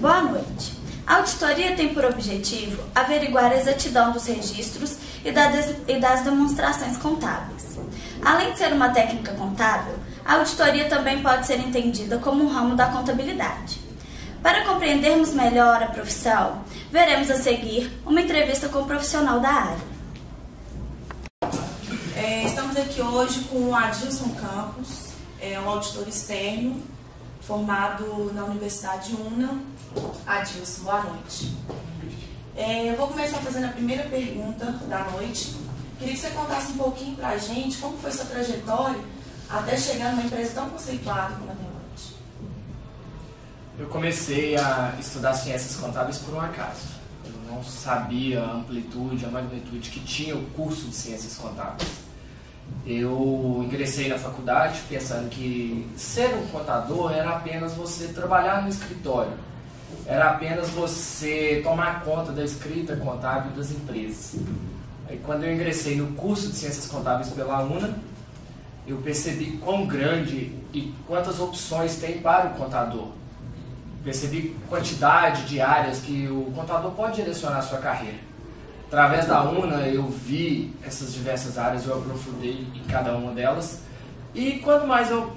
Boa noite. A auditoria tem por objetivo averiguar a exatidão dos registros e das demonstrações contábeis. Além de ser uma técnica contábil, a auditoria também pode ser entendida como um ramo da contabilidade. Para compreendermos melhor a profissão, veremos a seguir uma entrevista com um profissional da área. Estamos aqui hoje com o Adilson Campos, um auditor externo, formado na Universidade UNA. Adilson, boa noite. Eu vou começar fazendo a primeira pergunta da noite. Queria que você contasse um pouquinho para a gente como foi sua trajetória até chegar numa empresa tão conceituada como a Deloitte. Eu comecei a estudar ciências contábeis por um acaso. Eu não sabia a amplitude, a magnitude que tinha o curso de ciências contábeis. Eu ingressei na faculdade pensando que ser um contador era apenas você trabalhar no escritório, era apenas você tomar conta da escrita contábil das empresas. Aí, quando eu ingressei no curso de ciências contábeis pela UNA, eu percebi quão grande e quantas opções tem para o contador. Percebi quantidade de áreas que o contador pode direcionar a sua carreira. Através da UNA eu vi essas diversas áreas, eu aprofundei em cada uma delas. E quanto mais eu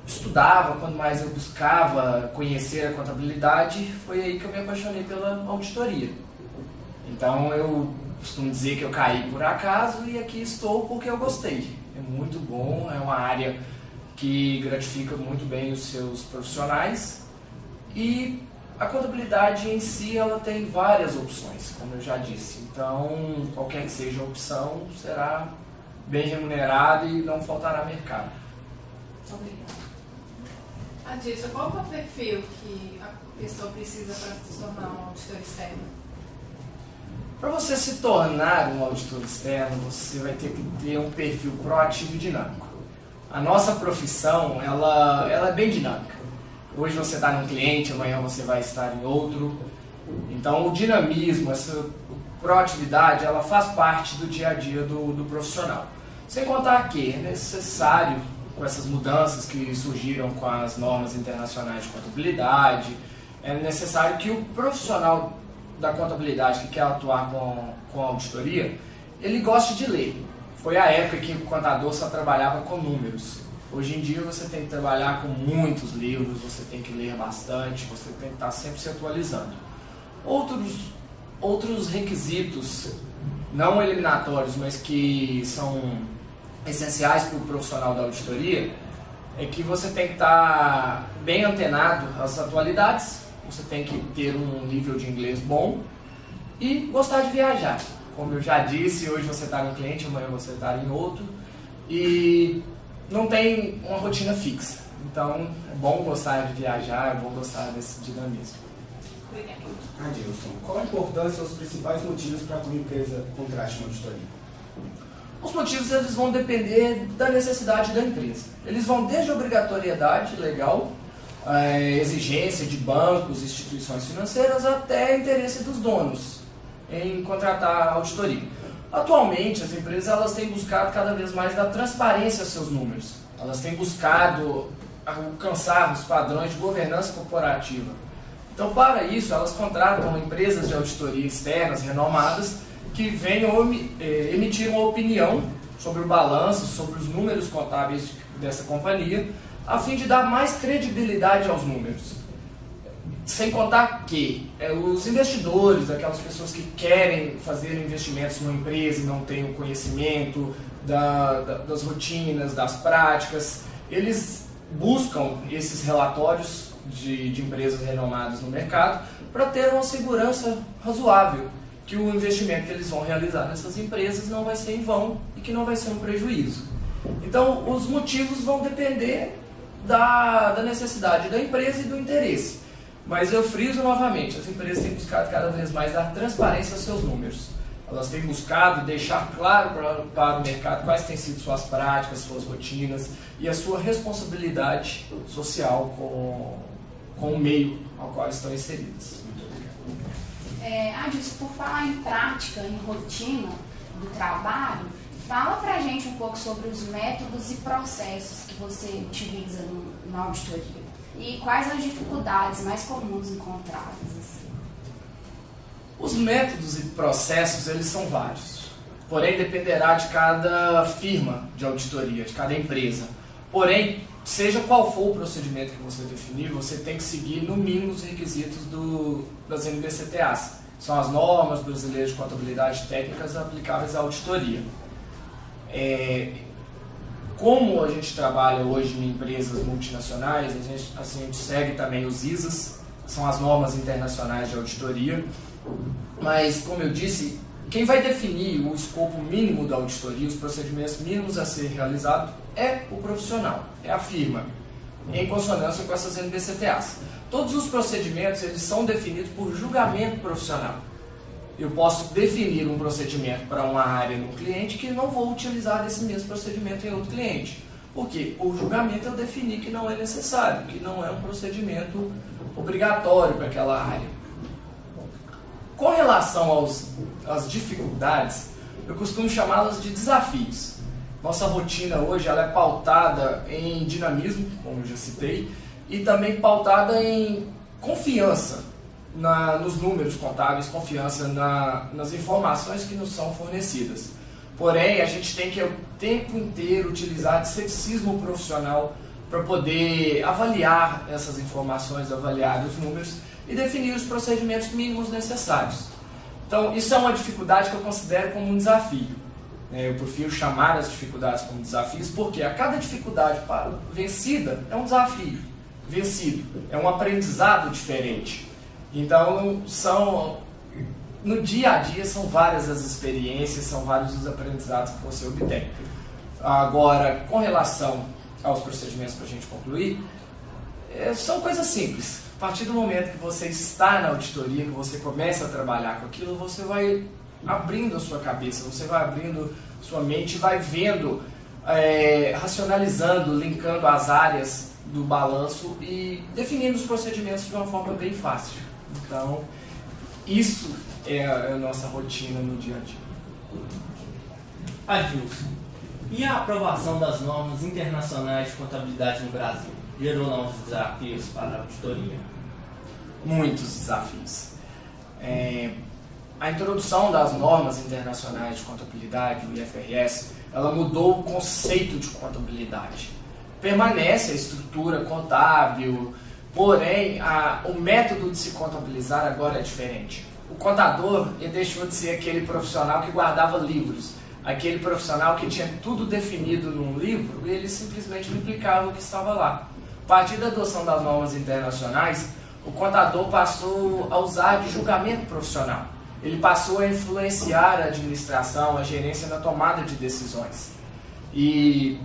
estudava, quanto mais eu buscava conhecer a contabilidade, foi aí que eu me apaixonei pela auditoria. Então eu costumo dizer que eu caí por acaso e aqui estou porque eu gostei. É muito bom, é uma área que gratifica muito bem os seus profissionais. E a contabilidade em si, ela tem várias opções, como eu já disse. Então, qualquer que seja a opção, será bem remunerada e não faltará mercado. Obrigada. Adilson, qual é o perfil que a pessoa precisa para se tornar um auditor externo? Para você se tornar um auditor externo, você vai ter que ter um perfil proativo e dinâmico. A nossa profissão, ela é bem dinâmica. Hoje você está num cliente, amanhã você vai estar em outro. Então o dinamismo, essa proatividade, ela faz parte do dia a dia do profissional. Sem contar que é necessário, com essas mudanças que surgiram com as normas internacionais de contabilidade, é necessário que o profissional da contabilidade que quer atuar com a auditoria, ele goste de ler. Foi a época que o contador só trabalhava com números. Hoje em dia você tem que trabalhar com muitos livros, você tem que ler bastante, você tem que estar sempre se atualizando. Outros requisitos, não eliminatórios, mas que são essenciais para o profissional da auditoria, é que você tem que estar bem antenado às atualidades, você tem que ter um nível de inglês bom e gostar de viajar. Como eu já disse, hoje você está em um cliente, amanhã você está em outro, e não tem uma rotina fixa. Então é bom gostar de viajar, é bom gostar desse dinamismo. Adilson, qual a importância ou os principais motivos para que uma empresa contrate uma auditoria? Os motivos eles vão depender da necessidade da empresa. Eles vão desde a obrigatoriedade legal, a exigência de bancos, instituições financeiras, até interesse dos donos em contratar a auditoria. Atualmente, as empresas elas têm buscado cada vez mais dar transparência aos seus números. Elas têm buscado alcançar os padrões de governança corporativa. Então, para isso, elas contratam empresas de auditoria externas, renomadas, que venham emitir uma opinião sobre o balanço, sobre os números contábeis dessa companhia, a fim de dar mais credibilidade aos números. Sem contar que os investidores, aquelas pessoas que querem fazer investimentos numa empresa e não têm o conhecimento das rotinas, das práticas, eles buscam esses relatórios de empresas renomadas no mercado para ter uma segurança razoável que o investimento que eles vão realizar nessas empresas não vai ser em vão e que não vai ser um prejuízo. Então, os motivos vão depender da necessidade da empresa e do interesse. Mas eu friso novamente, as empresas têm buscado cada vez mais dar transparência aos seus números. Elas têm buscado deixar claro para o mercado quais têm sido suas práticas, suas rotinas e a sua responsabilidade social com o meio ao qual estão inseridas. Muito obrigado. Adilson, por falar em prática, em rotina do trabalho, fala pra gente um pouco sobre os métodos e processos que você utiliza na auditoria. E quais as dificuldades mais comuns encontradas? Assim? Os métodos e processos, eles são vários. Porém, dependerá de cada firma de auditoria, de cada empresa. Porém, seja qual for o procedimento que você definir, você tem que seguir no mínimo os requisitos das NBCTAs. São as normas brasileiras de contabilidade técnicas aplicáveis à auditoria. Como a gente trabalha hoje em empresas multinacionais, a gente segue também os ISAs, são as normas internacionais de auditoria. Mas, como eu disse, quem vai definir o escopo mínimo da auditoria, os procedimentos mínimos a ser realizados, é o profissional, é a firma, em consonância com essas NBCTAs. Todos os procedimentos eles são definidos por julgamento profissional. Eu posso definir um procedimento para uma área no cliente que não vou utilizar esse mesmo procedimento em outro cliente. Por quê? Por julgamento eu defini que não é necessário, que não é um procedimento obrigatório para aquela área. Com relação às dificuldades, eu costumo chamá-las de desafios. Nossa rotina hoje ela é pautada em dinamismo, como eu já citei, e também pautada em confiança nos números contábeis, confiança nas informações que nos são fornecidas. Porém, a gente tem que o tempo inteiro utilizar de ceticismo profissional para poder avaliar essas informações, avaliar os números e definir os procedimentos mínimos necessários. Então, isso é uma dificuldade que eu considero como um desafio. Eu prefiro chamar as dificuldades como desafios, porque a cada dificuldade vencida é um desafio. Vencido é um aprendizado diferente. Então, no dia a dia, são várias as experiências, são vários os aprendizados que você obtém. Agora, com relação aos procedimentos para a gente concluir, são coisas simples. A partir do momento que você está na auditoria, que você começa a trabalhar com aquilo, você vai abrindo a sua cabeça, você vai abrindo sua mente, vai vendo, racionalizando, linkando as áreas do balanço e definindo os procedimentos de uma forma bem fácil. Então, isso é a nossa rotina no dia a dia. Adilson, e a aprovação das normas internacionais de contabilidade no Brasil? Gerou novos desafios para a auditoria? Muitos desafios. A introdução das normas internacionais de contabilidade, o IFRS, ela mudou o conceito de contabilidade. Permanece a estrutura contábil, porém o método de se contabilizar agora é diferente. O contador ele deixou de ser aquele profissional que guardava livros, aquele profissional que tinha tudo definido num livro e ele simplesmente replicava o que estava lá. A partir da adoção das normas internacionais, o contador passou a usar de julgamento profissional. Ele passou a influenciar a administração, a gerência na tomada de decisões. E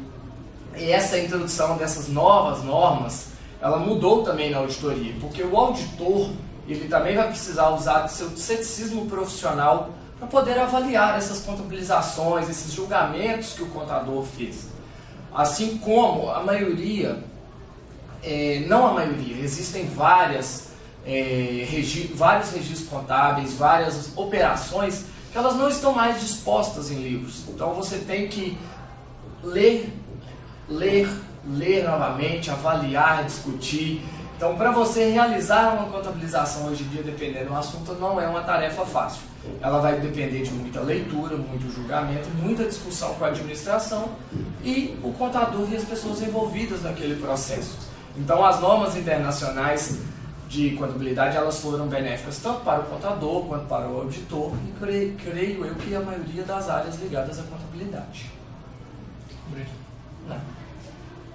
essa introdução dessas novas normas, ela mudou também na auditoria, porque o auditor ele também vai precisar usar do seu ceticismo profissional para poder avaliar essas contabilizações, esses julgamentos que o contador fez. Assim como a maioria, não a maioria, existem vários registros contábeis, várias operações que elas não estão mais dispostas em livros. Então você tem que ler novamente, avaliar, discutir. Então, para você realizar uma contabilização hoje em dia, dependendo do assunto, não é uma tarefa fácil. Ela vai depender de muita leitura, muito julgamento, muita discussão com a administração e o contador e as pessoas envolvidas naquele processo. Então, as normas internacionais de contabilidade, elas foram benéficas tanto para o contador quanto para o auditor e creio eu que a maioria das áreas ligadas à contabilidade.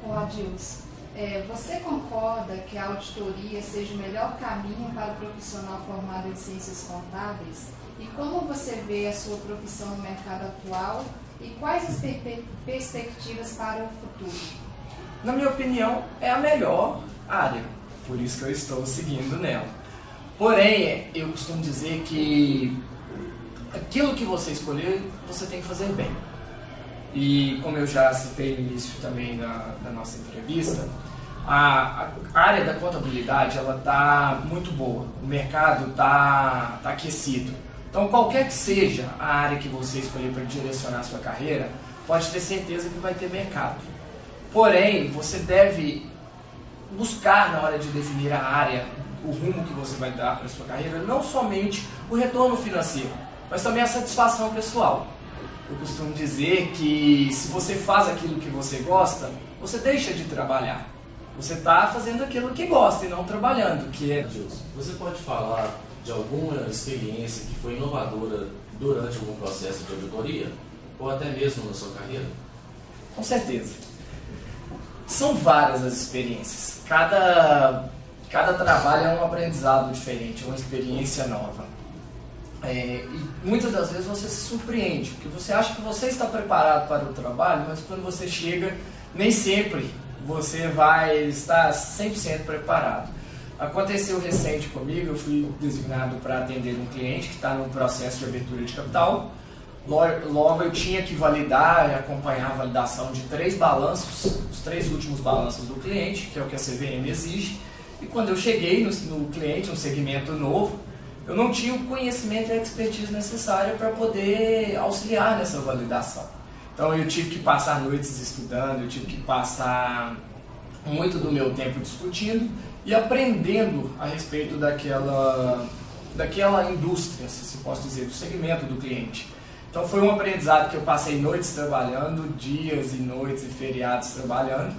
Ô Adilson, você concorda que a auditoria seja o melhor caminho para o profissional formado em ciências contábeis? E como você vê a sua profissão no mercado atual e quais as perspectivas para o futuro? Na minha opinião, é a melhor área, por isso que eu estou seguindo nela. Porém, eu costumo dizer que aquilo que você escolher, você tem que fazer bem. E como eu já citei no início também da nossa entrevista, a área da contabilidade ela está muito boa, o mercado está aquecido. Então qualquer que seja a área que você escolher para direcionar a sua carreira, pode ter certeza que vai ter mercado. Porém, você deve buscar na hora de definir a área, o rumo que você vai dar para a sua carreira, não somente o retorno financeiro, mas também a satisfação pessoal. Eu costumo dizer que se você faz aquilo que você gosta, você deixa de trabalhar. Você está fazendo aquilo que gosta e não trabalhando, que é... Adilson, você pode falar de alguma experiência que foi inovadora durante algum processo de auditoria? Ou até mesmo na sua carreira? Com certeza. São várias as experiências. Cada trabalho é um aprendizado diferente, é uma experiência nova. E muitas das vezes você se surpreende, porque você acha que você está preparado para o trabalho, mas quando você chega, nem sempre você vai estar 100% preparado. Aconteceu recente comigo, eu fui designado para atender um cliente que está no processo de abertura de capital. Logo eu tinha que validar e acompanhar a validação de 3 balanços, os 3 últimos balanços do cliente, que é o que a CVM exige. E quando eu cheguei no cliente, um segmento novo, eu não tinha o conhecimento e a expertise necessária para poder auxiliar nessa validação. Então eu tive que passar noites estudando, eu tive que passar muito do meu tempo discutindo e aprendendo a respeito daquela indústria, se posso dizer, do segmento do cliente. Então foi um aprendizado que eu passei noites trabalhando, dias e noites e feriados trabalhando,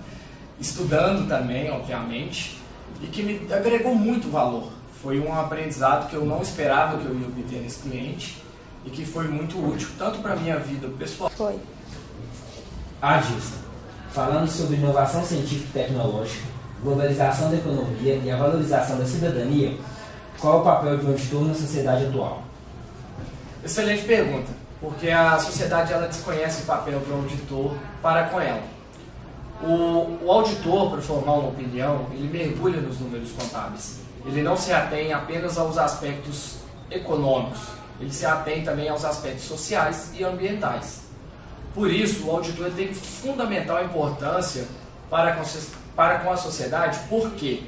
estudando também, obviamente, e que me agregou muito valor. Foi um aprendizado que eu não esperava que eu ia obter nesse cliente e que foi muito útil, tanto para a minha vida pessoal. Foi. Adilson, falando sobre inovação científica e tecnológica, globalização da economia e a valorização da cidadania, qual é o papel de um auditor na sociedade atual? Excelente pergunta, porque a sociedade ela desconhece o papel do auditor para com ela. O auditor, para formar uma opinião, ele mergulha nos números contábeis. Ele não se atém apenas aos aspectos econômicos, ele se atém também aos aspectos sociais e ambientais. Por isso, o auditor tem fundamental importância para com a sociedade, porque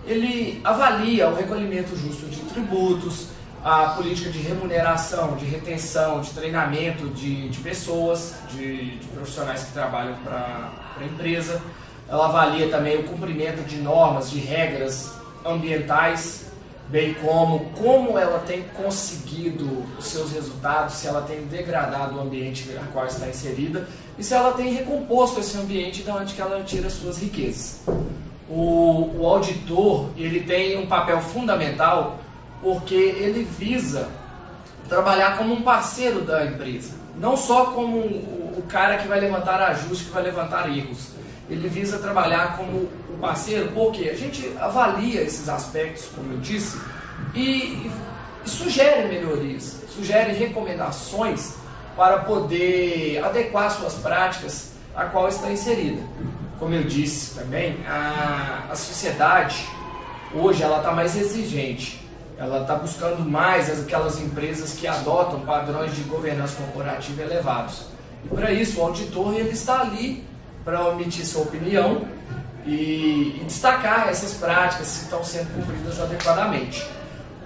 ele avalia o recolhimento justo de tributos, a política de remuneração, de retenção, de treinamento de pessoas, de profissionais que trabalham para a empresa. Ela avalia também o cumprimento de normas, de regras ambientais, bem como ela tem conseguido os seus resultados, se ela tem degradado o ambiente na qual está inserida e se ela tem recomposto esse ambiente de onde que ela tira suas riquezas. O auditor ele tem um papel fundamental porque ele visa trabalhar como um parceiro da empresa, não só como o cara que vai levantar ajustes, que vai levantar erros. Ele visa trabalhar como um parceiro porque a gente avalia esses aspectos, como eu disse, e sugere melhorias, sugere recomendações para poder adequar suas práticas a qual está inserida. Como eu disse também, a sociedade hoje ela está mais exigente. Ela está buscando mais aquelas empresas que adotam padrões de governança corporativa elevados. E para isso o auditor ele está ali para emitir sua opinião e destacar essas práticas se estão sendo cumpridas adequadamente.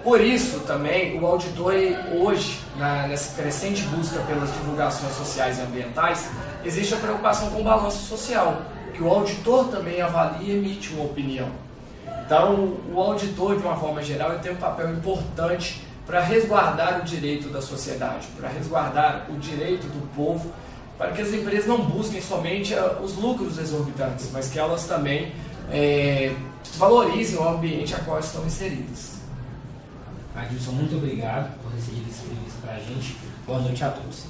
Por isso também o auditor hoje, nessa crescente busca pelas divulgações sociais e ambientais, existe a preocupação com o balanço social, que o auditor também avalia e emite uma opinião. Então, o auditor, de uma forma geral, ele tem um papel importante para resguardar o direito da sociedade, para resguardar o direito do povo, para que as empresas não busquem somente os lucros exorbitantes, mas que elas também valorizem o ambiente a qual estão inseridas. Adilson, muito obrigado por receber esse serviço para a gente. Boa noite a todos.